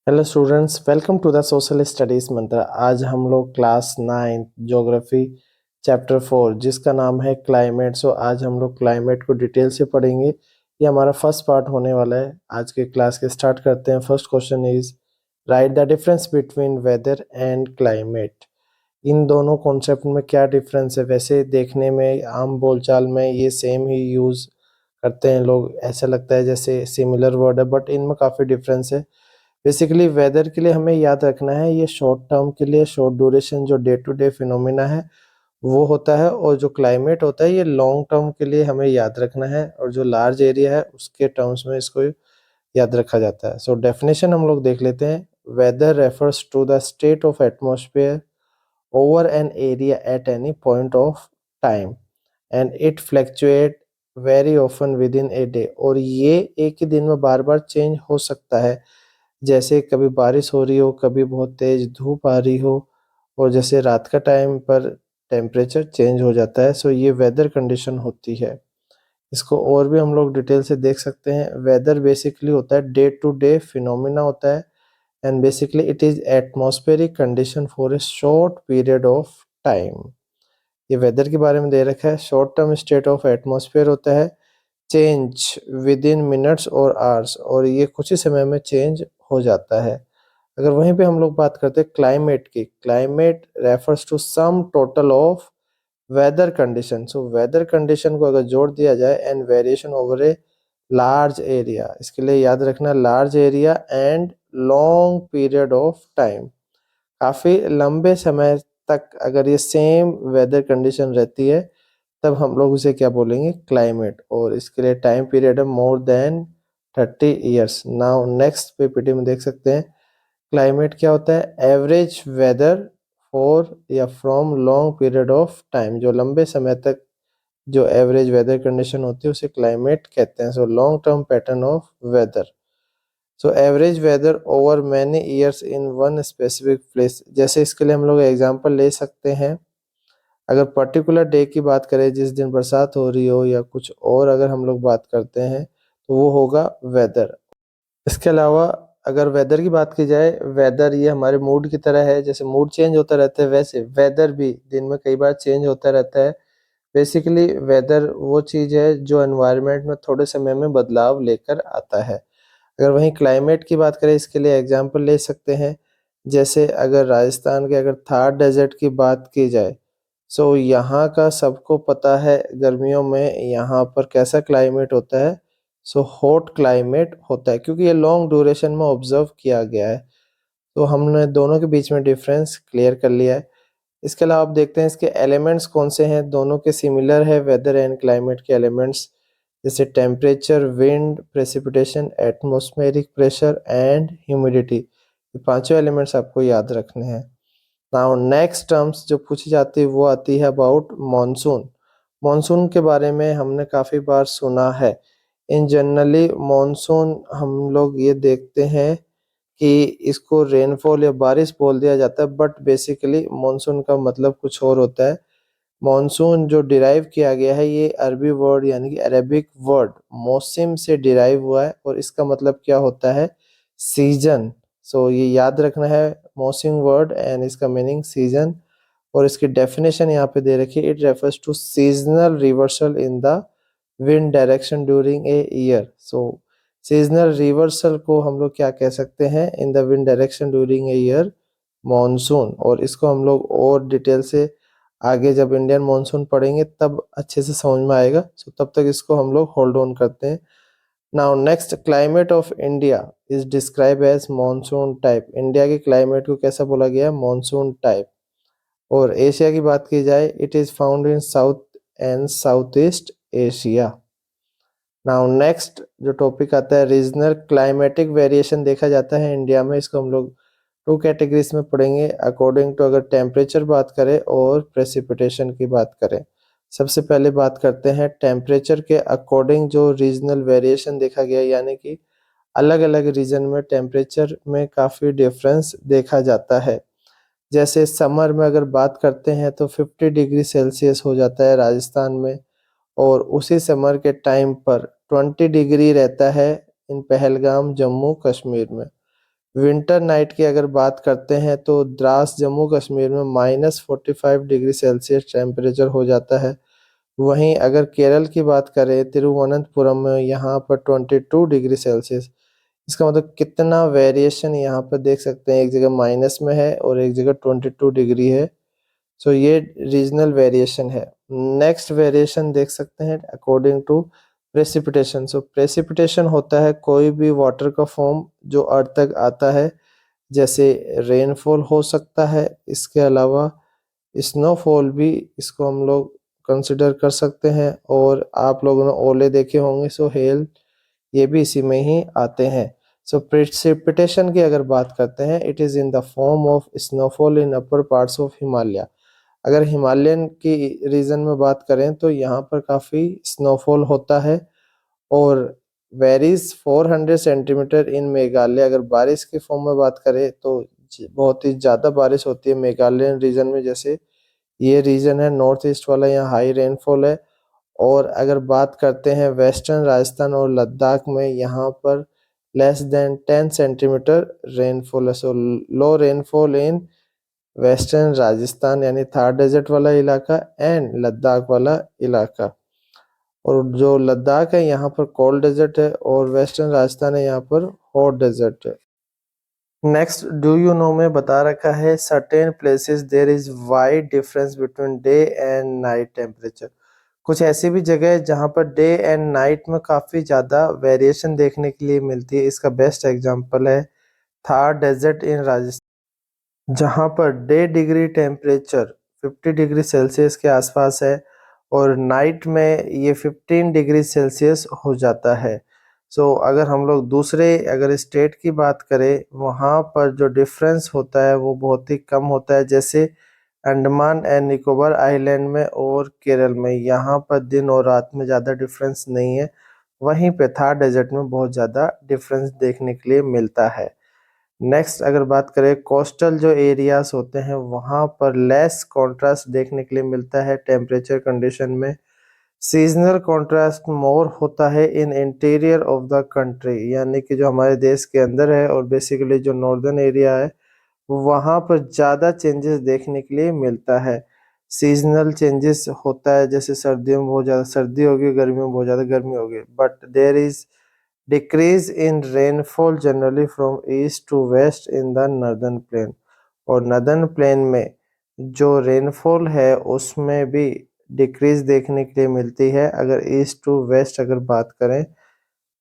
Hello students, welcome to the social studies Mantra. आज हम लोग क्लास 9 ज्योग्राफी चैप्टर 4 जिसका नाम है क्लाइमेट। आज हम लोग क्लाइमेट को डिटेल से पढ़ेंगे। ये हमारा फर्स्ट पार्ट होने वाला है। आज के क्लास के स्टार्ट करते हैं। First question is write the difference between weather and climate. इन दोनों कॉन्सेप्ट में क्या डिफरेंस है? वैसे देखने में आम बोलचाल में ये सेम ही यूज करते हैं लोग, ऐसा लगता है जैसे सिमिलर वर्ड है, बट इनमें काफ़ी डिफरेंस है। बेसिकली वेदर के लिए हमें याद रखना है ये शॉर्ट टर्म के लिए, शॉर्ट ड्यूरेशन जो डे टू डे फिनोमिना है वो होता है, और जो क्लाइमेट होता है ये लॉन्ग टर्म के लिए हमें याद रखना है, और जो लार्ज एरिया है उसके टर्म्स में इसको याद रखा जाता है। सो डेफिनेशन हम लोग देख लेते हैं। Weather refers to the state of atmosphere over an area at any point of time and it fluctuate very often within a day। और ये एक ही दिन में बार बार चेंज हो सकता है, जैसे कभी बारिश हो रही हो, कभी बहुत तेज धूप आ रही हो, और जैसे रात का टाइम पर टेम्परेचर चेंज हो जाता है। सो ये वेदर कंडीशन होती है। इसको और भी हम लोग डिटेल से देख सकते हैं। वेदर बेसिकली होता है डे टू डे फिनोमिना होता है, and basically it is atmospheric condition for a short period of time। ये वेदर के बारे में दे रखा है। Short term state of atmosphere होता है, चेंज विद इन मिनट्स और आवर्स, और ये कुछ ही समय में चेंज हो जाता है। अगर वहीं पे हम लोग बात करते हैं क्लाइमेट की, climate refers to sum total of weather condition. So weather condition को अगर जोड़ दिया जाए and variation over a large area, इसके लिए याद रखना large area and long period of time. काफ़ी लंबे समय तक अगर ये सेम वेदर कंडीशन रहती है तब हम लोग उसे क्या बोलेंगे? क्लाइमेट। और इसके लिए टाइम पीरियड है more than 30 years. Now next PPT में देख सकते हैं क्लाइमेट क्या होता है। एवरेज वेदर फॉर या from long period of time, जो लंबे समय तक जो एवरेज वेदर कंडीशन होती है उसे क्लाइमेट कहते हैं। So long term pattern of weather. So average weather over many years in one specific place. जैसे इसके लिए हम लोग एग्जांपल ले सकते हैं। अगर पर्टिकुलर डे की बात करें, जिस दिन बरसात हो रही हो या कुछ और अगर हम लोग बात करते हैं तो वो होगा वेदर। इसके अलावा अगर वेदर की बात की जाए, वेदर ये हमारे मूड की तरह है। जैसे मूड चेंज होता रहता है वैसे वेदर भी दिन में कई बार चेंज होता रहता है। बेसिकली वेदर वो चीज़ है जो एनवायरनमेंट में थोड़े समय में बदलाव लेकर आता है। अगर वहीं क्लाइमेट की बात करें, इसके लिए एग्जांपल ले सकते हैं। जैसे अगर राजस्थान के अगर थार डेजर्ट की बात की जाए, सो यहाँ का सबको पता है गर्मियों में यहाँ पर कैसा क्लाइमेट होता है। सो हॉट क्लाइमेट होता है, क्योंकि ये लॉन्ग ड्यूरेशन में ऑब्जर्व किया गया है। तो हमने दोनों के बीच में डिफरेंस क्लियर कर लिया है। इसके अलावा आप देखते हैं इसके एलिमेंट्स कौन से हैं। दोनों के सिमिलर है वेदर एंड क्लाइमेट के एलिमेंट्स, जैसे temperature, wind, precipitation, atmospheric pressure and humidity. ये पांचों एलिमेंट्स आपको याद रखने हैं। नाउ नेक्स्ट टर्म्स जो पूछी जाती है वो आती है अबाउट मॉनसून। मॉनसून के बारे में हमने काफ़ी बार सुना है। इन जनरली मॉनसून हम लोग ये देखते हैं कि इसको रेनफॉल या बारिश बोल दिया जाता है, बट बेसिकली मॉनसून का मतलब कुछ और होता है। मॉनसून जो डिराइव किया गया है ये अरबी वर्ड यानी कि अरेबिक वर्ड मौसम से डिराइव हुआ है, और इसका मतलब क्या होता है? सीजन। सो ये याद रखना है, मौसम वर्ड एंड इसका मीनिंग सीजन। और इसकी डेफिनेशन यहाँ पे दे रखी है। It refers to seasonal reversal in the wind direction during a year. So seasonal reversal को हम लोग क्या कह सकते हैं? In the wind direction during a year monsoon. और इसको हम लोग और डिटेल से आगे जब इंडियन मॉनसून पढ़ेंगे तब अच्छे से समझ में आएगा। सो तब तक इसको हम लोग होल्ड ऑन करते हैं। Now next, climate of India is describe as monsoon type. India के क्लाइमेट को कैसा बोला गया है? Monsoon type. और एशिया की बात की जाए, it is found in south and south east Asia. Now next जो टॉपिक आता है, रीजनल क्लाइमेटिक वेरिएशन देखा जाता है इंडिया में। इसको हम लोग टू कैटेगरीज में पढ़ेंगे अकॉर्डिंग टू, अगर टेम्परेचर बात करें और प्रेसिपिटेशन की बात करें। सबसे पहले बात करते हैं टेम्परेचर के अकॉर्डिंग जो रीजनल वेरिएशन देखा गया, यानी कि अलग अलग रीजन में टेम्परेचर में काफ़ी डिफरेंस देखा जाता है। जैसे समर में अगर बात करते हैं तो 50 डिग्री सेल्सियस हो जाता है राजस्थान में, और उसी समर के टाइम पर 20 डिग्री रहता है इन पहलगाम जम्मू कश्मीर में। विंटर नाइट की अगर बात करते हैं तो द्रास जम्मू कश्मीर में -45 डिग्री सेल्सियस टेम्परेचर हो जाता है। वहीं अगर केरल की बात करें तिरुवनंतपुरम में यहाँ पर 22 डिग्री सेल्सियस। इसका मतलब कितना वेरिएशन यहाँ पर देख सकते हैं, एक जगह माइनस में है और एक जगह 22 डिग्री है। सो ये रीजनल वेरिएशन है। नेक्स्ट वेरिएशन देख सकते हैं according to precipitation. So precipitation होता है कोई भी वाटर का फॉर्म जो अर्थ तक आता है, जैसे रेनफॉल हो सकता है। इसके अलावा स्नोफॉल भी इसको हम लोग कंसिडर कर सकते हैं। और आप लोगों ने ओले देखे होंगे, सो हेल ये भी इसी में ही आते हैं। सो प्रेसिपिटेशन की अगर बात करते हैं, it is in the form of snowfall in upper parts of Himalaya. अगर हिमालयन की रीजन में बात करें तो यहाँ पर काफ़ी स्नोफॉल होता है और वेरीज 400 सेंटीमीटर इन मेघालय। अगर बारिश के फॉर्म में बात करें तो बहुत ही ज़्यादा बारिश होती है मेघालयन रीजन में, जैसे ये रीजन है नॉर्थ ईस्ट वाला, यहाँ हाई रेनफॉल है। और अगर बात करते हैं वेस्टर्न राजस्थान और लद्दाख में, यहाँ पर लेस देन 10 सेंटीमीटर रेनफॉल है। So low rainfall in western Rajasthan यानी थार डेजर्ट वाला इलाका एंड लद्दाख वाला इलाका। और जो लद्दाख है यहाँ पर कोल्ड डेजर्ट है और वेस्टर्न राजस्थान है यहाँ पर हॉट डेजर्ट है। नेक्स्ट डू यू नो में बता रखा है certain places there is wide difference between day and night temperature. कुछ ऐसी भी जगह है जहाँ पर डे एंड नाइट में काफ़ी ज़्यादा वेरिएशन देखने के लिए मिलती है। इसका बेस्ट एग्जांपल है थार डेजर्ट इन राजस्थान, जहाँ per day degree temperature 50 degree Celsius के आसपास है और नाइट में ये 15 डिग्री सेल्सियस हो जाता है। सो अगर हम लोग दूसरे अगर स्टेट की बात करें, वहाँ पर जो डिफरेंस होता है वो बहुत ही कम होता है, जैसे अंडमान एंड निकोबार आइलैंड में और केरल में। यहाँ पर दिन और रात में ज़्यादा डिफरेंस नहीं है। वहीं पे थार डेजर्ट में बहुत ज़्यादा डिफरेंस देखने के लिए मिलता है। नेक्स्ट अगर बात करें कोस्टल जो एरियाज होते हैं, वहाँ पर लेस कॉन्ट्रास्ट देखने के लिए मिलता है टेम्परेचर कंडीशन में। सीजनल कॉन्ट्रास्ट मोर होता है in interior of the country, यानी कि जो हमारे देश के अंदर है और बेसिकली जो नॉर्दर्न एरिया है वहाँ पर ज़्यादा चेंजेस देखने के लिए मिलता है। सीजनल चेंजेस होता है, जैसे सर्दियों में बहुत ज़्यादा सर्दी होगी, गर्मियों में बहुत ज़्यादा गर्मी होगी। But there is decrease in rainfall generally from east to west in the northern plain. और नॉर्दर्न प्लेन में जो रेनफॉल है उसमें भी डिक्रीज देखने के लिए मिलती है अगर ईस्ट टू वेस्ट अगर बात करें।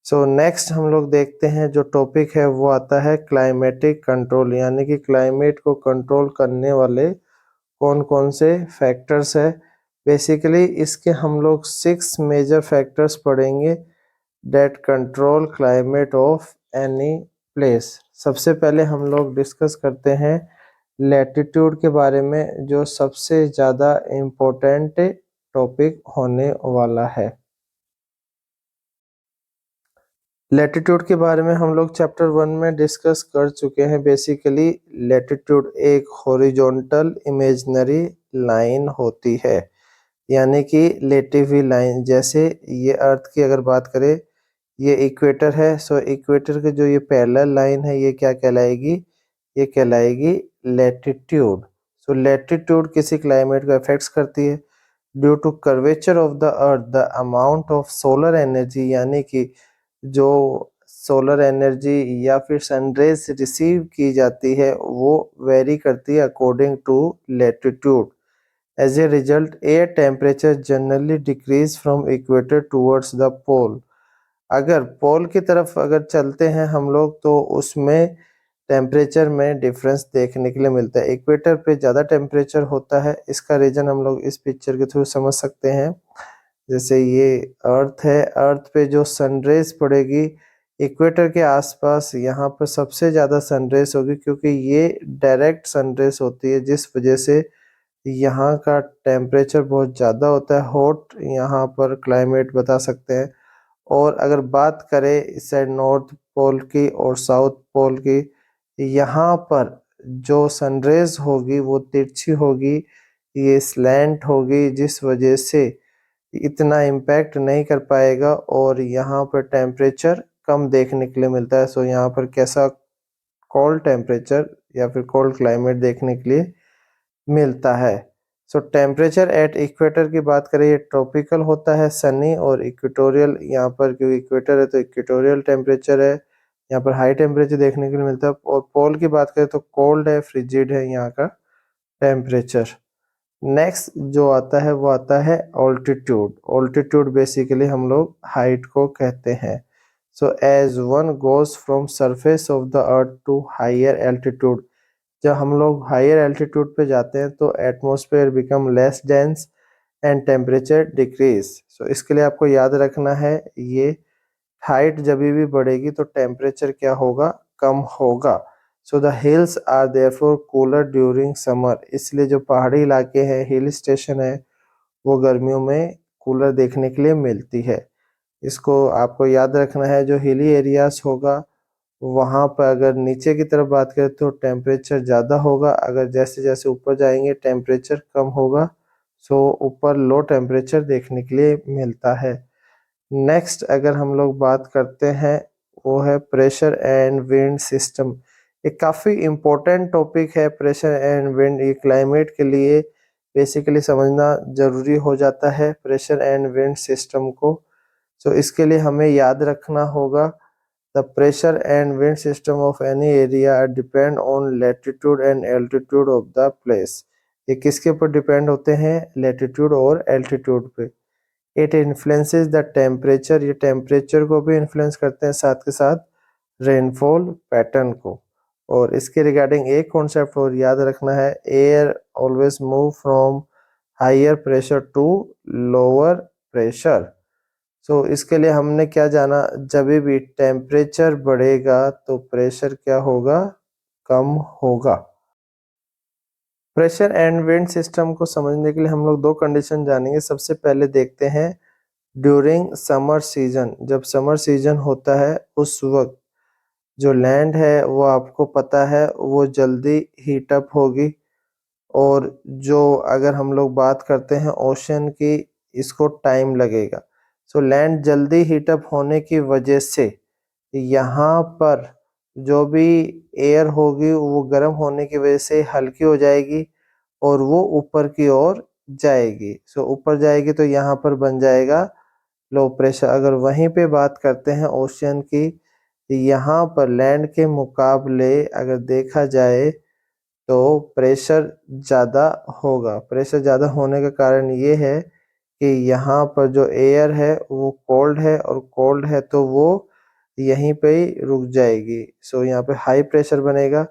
सो नेक्स्ट हम लोग देखते हैं जो टॉपिक है वो आता है क्लाइमेटिक कंट्रोल, यानी कि क्लाइमेट को कंट्रोल करने वाले कौन कौन से फैक्टर्स है। बेसिकली इसके हम लोग 6 मेजर फैक्टर्स पढ़ेंगे that control climate of any place. सबसे पहले हम लोग डिस्कस करते हैं लैटिट्यूड के बारे में, जो सबसे ज़्यादा इम्पोर्टेंट टॉपिक होने वाला है। लैटिट्यूड के बारे में हम लोग चैप्टर 1 में डिस्कस कर चुके हैं। बेसिकली लैटिट्यूड एक हॉरिजॉन्टल इमेजिनरी लाइन होती है, यानी कि लेटी हुई लाइन। जैसे ये अर्थ की अगर बात करें, ये इक्वेटर है। सो इक्वेटर के जो ये पैरेलल लाइन है ये क्या कहलाएगी, ये कहलाएगी लैटिट्यूड। सो लैटिट्यूड किसी क्लाइमेट को अफेक्ट्स करती है। Due to curvature of the earth the amount of solar energy, यानी कि जो सोलर एनर्जी या फिर सनरेज रिसीव की जाती है वो वेरी करती है according to latitude. As a result air temperature generally decrease from equator towards the pole. अगर पोल की तरफ अगर चलते हैं हम लोग तो उसमें टेम्परेचर में डिफरेंस देखने के लिए मिलता है। इक्वेटर पे ज़्यादा टेम्परेचर होता है। इसका रीज़न हम लोग इस पिक्चर के थ्रू समझ सकते हैं। जैसे ये अर्थ है, अर्थ पे जो सनरेज पड़ेगी इक्वेटर के आसपास, यहाँ पर सबसे ज़्यादा सनरेज होगी क्योंकि ये डायरेक्ट सनरेज होती है, जिस वजह से यहाँ का टेम्परेचर बहुत ज़्यादा होता है। हॉट यहाँ पर क्लाइमेट बता सकते हैं। और अगर बात करें इस साइड नॉर्थ पोल की और साउथ पोल की, यहाँ पर जो सनरेज होगी वो तिरछी होगी, ये स्लैंट होगी, जिस वजह से इतना इम्पैक्ट नहीं कर पाएगा और यहाँ पर टेम्परेचर कम देखने के लिए मिलता है। सो यहाँ पर कैसा कोल्ड टेम्परेचर या फिर कोल्ड क्लाइमेट देखने के लिए मिलता है। सो टेम्परेचर एट इक्वेटर की बात करें, ये ट्रॉपिकल होता है, सनी और इक्वेटोरियल, यहाँ पर क्योंकि इक्वेटर है तो इक्वेटोरियल टेम्परेचर है, यहाँ पर हाई टेम्परेचर देखने के लिए मिलता है। और पोल की बात करें तो कोल्ड है, फ्रिजिड है यहाँ का टेम्परेचर। नेक्स्ट जो आता है वो आता है ऑल्टीट्यूड। ऑल्टीट्यूड बेसिकली हम लोग हाइट को कहते हैं। So as one goes from surface of the earth to higher altitude, जब हम लोग हायर एल्टीट्यूड पे जाते हैं तो atmosphere become less dense and temperature decrease. So इसके लिए आपको याद रखना है, ये हाइट जब भी बढ़ेगी तो टेम्परेचर क्या होगा, कम होगा। So the hills are therefore cooler during summer, इसलिए जो पहाड़ी इलाके हैं, हिल स्टेशन है, वो गर्मियों में कूलर देखने के लिए मिलती है। इसको आपको याद रखना है, जो हिली एरियाज होगा वहाँ पर अगर नीचे की तरफ बात करें तो टेम्परेचर ज़्यादा होगा, अगर जैसे जैसे ऊपर जाएंगे टेम्परेचर कम होगा। सो ऊपर लो टेम्परेचर देखने के लिए मिलता है। नेक्स्ट अगर हम लोग बात करते हैं वो है प्रेशर एंड विंड सिस्टम। ये काफ़ी इम्पोर्टेंट टॉपिक है प्रेशर एंड विंड, ये क्लाइमेट के लिए बेसिकली समझना ज़रूरी हो जाता है प्रेशर एंड विंड सिस्टम को। सो इसके लिए हमें याद रखना होगा, the pressure and wind system of any area depend on latitude and altitude of the place. ये किसके ऊपर डिपेंड होते हैं, लैटिट्यूड और एल्टीट्यूड पे। इट इन्फ्लुएंसेस द टेम्परेचर, ये टेम्परेचर को भी इन्फ्लुएंस करते हैं, साथ के साथ रेनफॉल पैटर्न को। और इसके रिगार्डिंग एक कॉन्सेप्ट और याद रखना है, air always move from higher pressure to lower pressure. So इसके लिए हमने क्या जाना, जब भी टेम्परेचर बढ़ेगा तो प्रेशर क्या होगा, कम होगा। प्रेशर एंड विंड सिस्टम को समझने के लिए हम लोग दो कंडीशन जानेंगे। सबसे पहले देखते हैं ड्यूरिंग समर सीजन, जब समर सीजन होता है उस वक्त जो लैंड है वो आपको पता है वो जल्दी हीट अप होगी, और जो अगर हम लोग बात करते हैं ओशन की, इसको टाइम लगेगा। सो लैंड जल्दी हीट अप होने की वजह से यहाँ पर जो भी एयर होगी वो गर्म होने की वजह से हल्की हो जाएगी और वो ऊपर की ओर जाएगी। सो ऊपर जाएगी तो यहाँ पर बन जाएगा लो प्रेशर। अगर वहीं पे बात करते हैं ओशियन की, यहाँ पर लैंड के मुकाबले अगर देखा जाए तो प्रेशर ज़्यादा होगा। प्रेशर ज़्यादा होने का कारण ये है कि यहाँ पर जो एयर है वो कोल्ड है, और कोल्ड है तो वो यहीं पे ही रुक जाएगी। सो यहाँ पे हाई प्रेशर बनेगा।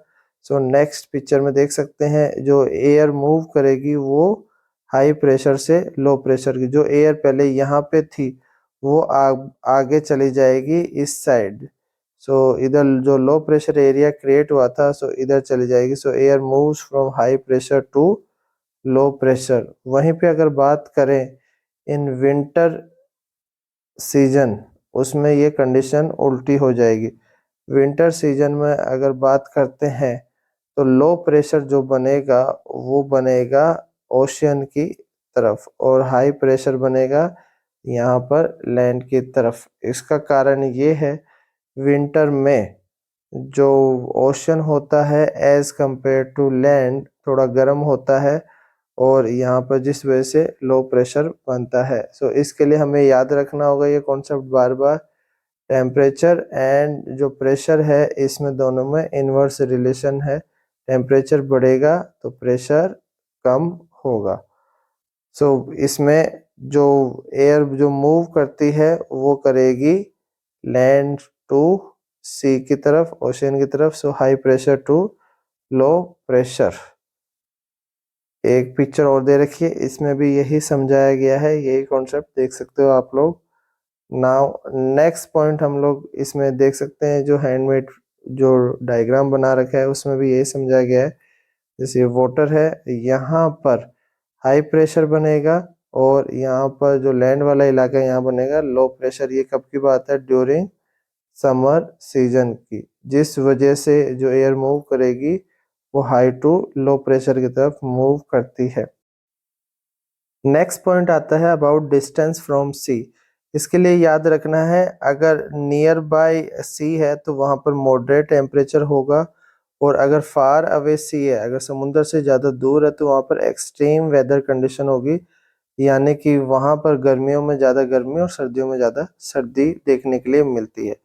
सो नेक्स्ट पिक्चर में देख सकते हैं, जो एयर मूव करेगी वो हाई प्रेशर से लो प्रेशर की, जो एयर पहले यहाँ पे थी वो आगे चली जाएगी इस साइड। सो इधर जो लो प्रेशर एरिया क्रिएट हुआ था सो इधर चली जाएगी। So air moves from high pressure to low pressure. वहीं पे अगर बात करें इन विंटर सीजन, उसमें ये कंडीशन उल्टी हो जाएगी। विंटर सीजन में अगर बात करते हैं तो लो प्रेशर जो बनेगा वो बनेगा ओशियन की तरफ, और हाई प्रेशर बनेगा यहाँ पर लैंड की तरफ। इसका कारण ये है, विंटर में जो ओशन होता है एज कंपेयर टू लैंड थोड़ा गर्म होता है, और यहाँ पर जिस वजह से लो प्रेशर बनता है। सो इसके लिए हमें याद रखना होगा ये concept bar bar, temperature and जो प्रेशर है इसमें दोनों में इनवर्स रिलेशन है। टेम्परेचर बढ़ेगा तो प्रेशर कम होगा। सो इसमें जो एयर जो मूव करती है वो करेगी लैंड टू सी की तरफ, ओशियन की तरफ। So high pressure to low pressure. एक पिक्चर और दे रखी है, इसमें भी यही समझाया गया है, यही कॉन्सेप्ट देख सकते हो आप लोग। नाउ नेक्स्ट पॉइंट हम लोग इसमें देख सकते हैं, जो हैंडमेड जो डायग्राम बना रखा है उसमें भी यही समझाया गया है। जैसे वाटर है, यहाँ पर हाई प्रेशर बनेगा, और यहाँ पर जो लैंड वाला इलाका है यहाँ बनेगा लो प्रेशर। ये कब की बात है, ड्यूरिंग समर सीजन की, जिस वजह से जो एयर मूव करेगी वो हाई टू लो प्रेशर की तरफ मूव करती है। नेक्स्ट पॉइंट आता है अबाउट डिस्टेंस फ्रॉम सी। इसके लिए याद रखना है, अगर नियर बाय सी है तो वहाँ पर मॉडरेट टेम्परेचर होगा, और अगर फार अवे सी है, अगर समुद्र से ज़्यादा दूर है तो वहाँ पर एक्सट्रीम वेदर कंडीशन होगी, यानी कि वहाँ पर गर्मियों में ज़्यादा गर्मी और सर्दियों में ज़्यादा सर्दी देखने के लिए मिलती है।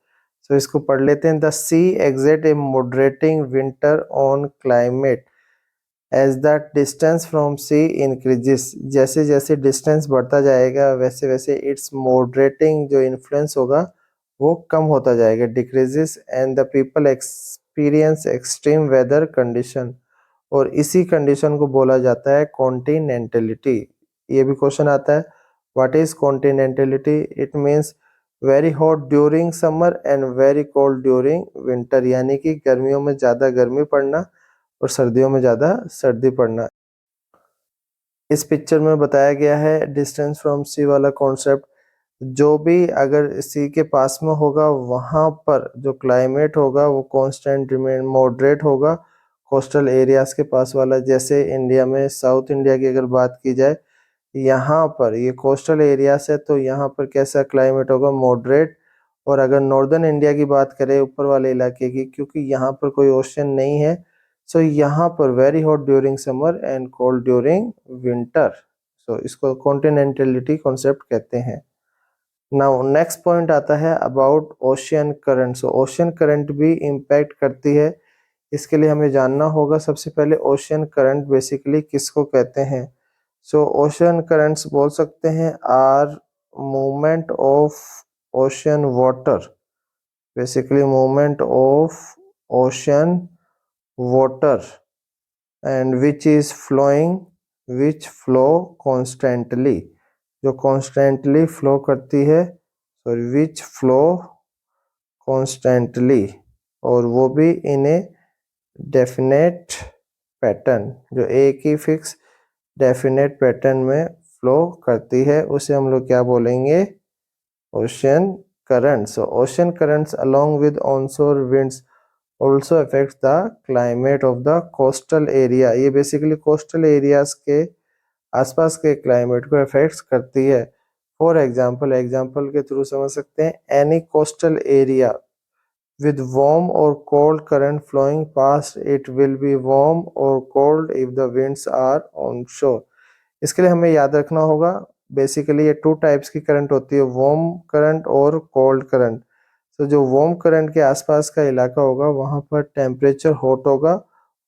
तो इसको पढ़ लेते हैं। The sea exert a moderating winter on climate as the distance from sea increases. जैसे जैसे डिस्टेंस बढ़ता जाएगा वैसे वैसे इट्स मॉडरेटिंग जो इन्फ्लुएंस होगा वो कम होता जाएगा, decreases, and the people experience extreme weather condition, और इसी कंडीशन को बोला जाता है कॉन्टिनेंटलिटी। ये भी क्वेश्चन आता है, what is continentality? It means very hot during summer and very cold during winter, यानी कि गर्मियों में ज़्यादा गर्मी पड़ना और सर्दियों में ज़्यादा सर्दी पड़ना। इस पिक्चर में बताया गया है डिस्टेंस फ्रॉम सी वाला कॉन्सेप्ट। जो भी अगर सी के पास में होगा वहाँ पर जो क्लाइमेट होगा वो कांस्टेंट रिमेन मॉडरेट होगा। कोस्टल एरियाज के पास वाला, जैसे इंडिया में साउथ इंडिया की अगर बात की जाए, यहाँ पर ये कोस्टल एरियाज है तो यहाँ पर कैसा क्लाइमेट होगा? मॉडरेट। और अगर नॉर्दर्न इंडिया की बात करें ऊपर वाले इलाके की, क्योंकि यहाँ पर कोई ओशन नहीं है, सो यहाँ पर very hot during summer and cold during winter. So इसको कॉन्टिनेंटलिटी कॉन्सेप्ट कहते हैं। नाउ नेक्स्ट पॉइंट आता है about ocean current. So ocean current भी इम्पैक्ट करती है, इसके लिए हमें जानना होगा सबसे पहले ओशियन करंट बेसिकली किसको कहते हैं। सो ओशियन करंट्स बोल सकते हैं are movement of ocean water, basically movement of ocean water and which is flowing, which flow constantly, जो कॉन्स्टेंटली फ्लो करती है, सॉरी विच फ्लो कॉन्स्टेंटली, और वो भी इन ए डेफिनेट पैटर्न, जो एक ही फिक्स डेफिनेट पैटर्न में फ्लो करती है, उसे हम लोग क्या बोलेंगे? Ocean currents. Ocean currents along with onshore winds also affects the climate of the coastal area। ये बेसिकली कोस्टल एरियाज के आसपास के क्लाइमेट को अफेक्ट करती है। फॉर एग्जाम्पल, एग्जाम्पल के थ्रू समझ सकते हैं, any coastal area with warm or cold current flowing past it will be warm or cold if the winds are onshore। इसके लिए हमें याद रखना होगा बेसिकली ये टू टाइप्स की करंट होती है, वार्म करंट और कोल्ड करंट। तो जो वार्म करंट के आसपास का इलाका होगा वहां पर टेम्परेचर हॉट होगा,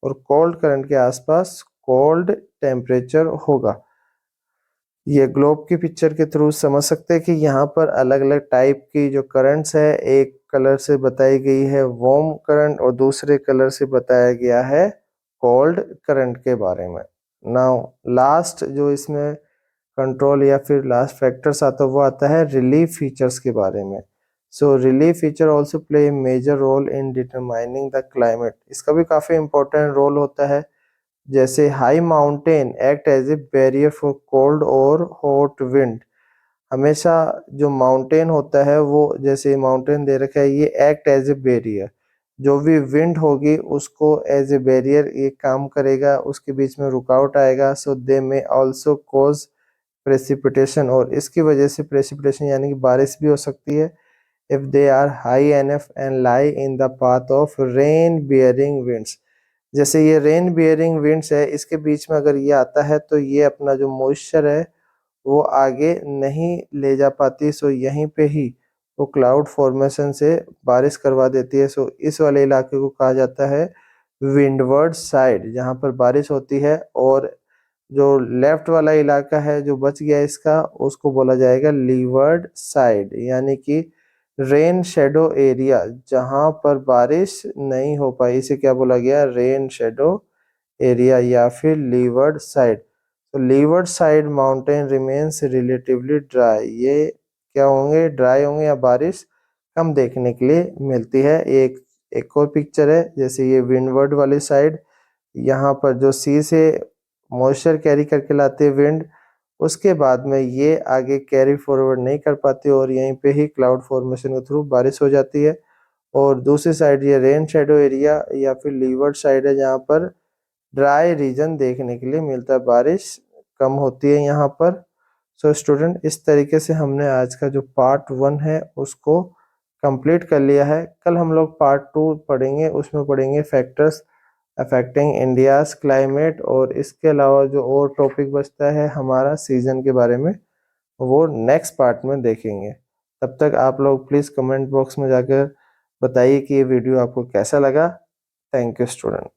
और कोल्ड करंट के आसपास कोल्ड टेम्परेचर होगा। ये ग्लोब की पिक्चर के थ्रू समझ सकते हैं कि यहाँ पर अलग अलग टाइप की जो करंट्स है, एक कलर से बताई गई है वार्म करंट और दूसरे कलर से बताया गया है कोल्ड करंट के बारे में। नाउ लास्ट जो इसमें कंट्रोल या फिर लास्ट फैक्टर्स आता है वो आता है रिलीफ फीचर्स के बारे में। So relief feature also play a major role in determining the climate. इसका भी काफी इंपॉर्टेंट रोल होता है। जैसे high mountain act as a barrier for cold और हॉट विंड। हमेशा जो माउंटेन होता है वो, जैसे माउंटेन दे रखा है, ये एक्ट एज ए बैरियर, जो भी विंड होगी उसको एज ए बैरियर ये काम करेगा, उसके बीच में रुकावट आएगा। सो दे में ऑल्सो कॉज प्रेसिपिटेशन, और इसकी वजह से प्रेसिपिटेशन यानी कि बारिश भी हो सकती है if they are high enough and lie in the path of rain bearing winds. जैसे ये रेन बियरिंग विंड्स है, इसके बीच में अगर ये आता है तो ये अपना जो मॉइस्चर है वो आगे नहीं ले जा पाती। सो यहीं पे ही वो क्लाउड फॉर्मेशन से बारिश करवा देती है। सो इस वाले इलाके को कहा जाता है विंडवर्ड साइड, जहाँ पर बारिश होती है, और जो लेफ्ट वाला इलाका है जो बच गया इसका, उसको बोला जाएगा लीवर्ड साइड, यानी कि रेन शेडो एरिया, जहां पर बारिश नहीं हो पाई, इसे क्या बोला गया? रेन शेडो एरिया या फिर लीवर्ड साइड। तो levered side mountain remains relatively dry, ये क्या होंगे? ड्राई होंगे या बारिश कम देखने के लिए मिलती है। एक और पिक्चर है, जैसे ये विंडवर्ड वाली साइड, यहाँ पर जो सी से मॉइस्चर कैरी करके लाते हैं विंड, उसके बाद में ये आगे कैरी फॉरवर्ड नहीं कर पाती और यहीं पे ही क्लाउड फॉर्मेशन के थ्रू बारिश हो जाती है। और दूसरी साइड ये रेन शेडो एरिया या फिर लीवर्ड साइड है, जहाँ पर ड्राई रीजन देखने के लिए मिलता है, बारिश कम होती है यहाँ पर। सो स्टूडेंट, इस तरीके से हमने आज का जो पार्ट 1 है उसको कंप्लीट कर लिया है। कल हम लोग पार्ट 2 पढ़ेंगे, उसमें पढ़ेंगे फैक्टर्स अफेक्टिंग इंडियाज क्लाइमेट, और इसके अलावा जो और टॉपिक बचता है हमारा सीजन के बारे में, वो नेक्स्ट पार्ट में देखेंगे। तब तक आप लोग प्लीज़ कमेंट बॉक्स में जाकर बताइए कि ये वीडियो आपको कैसा लगा। Thank you student.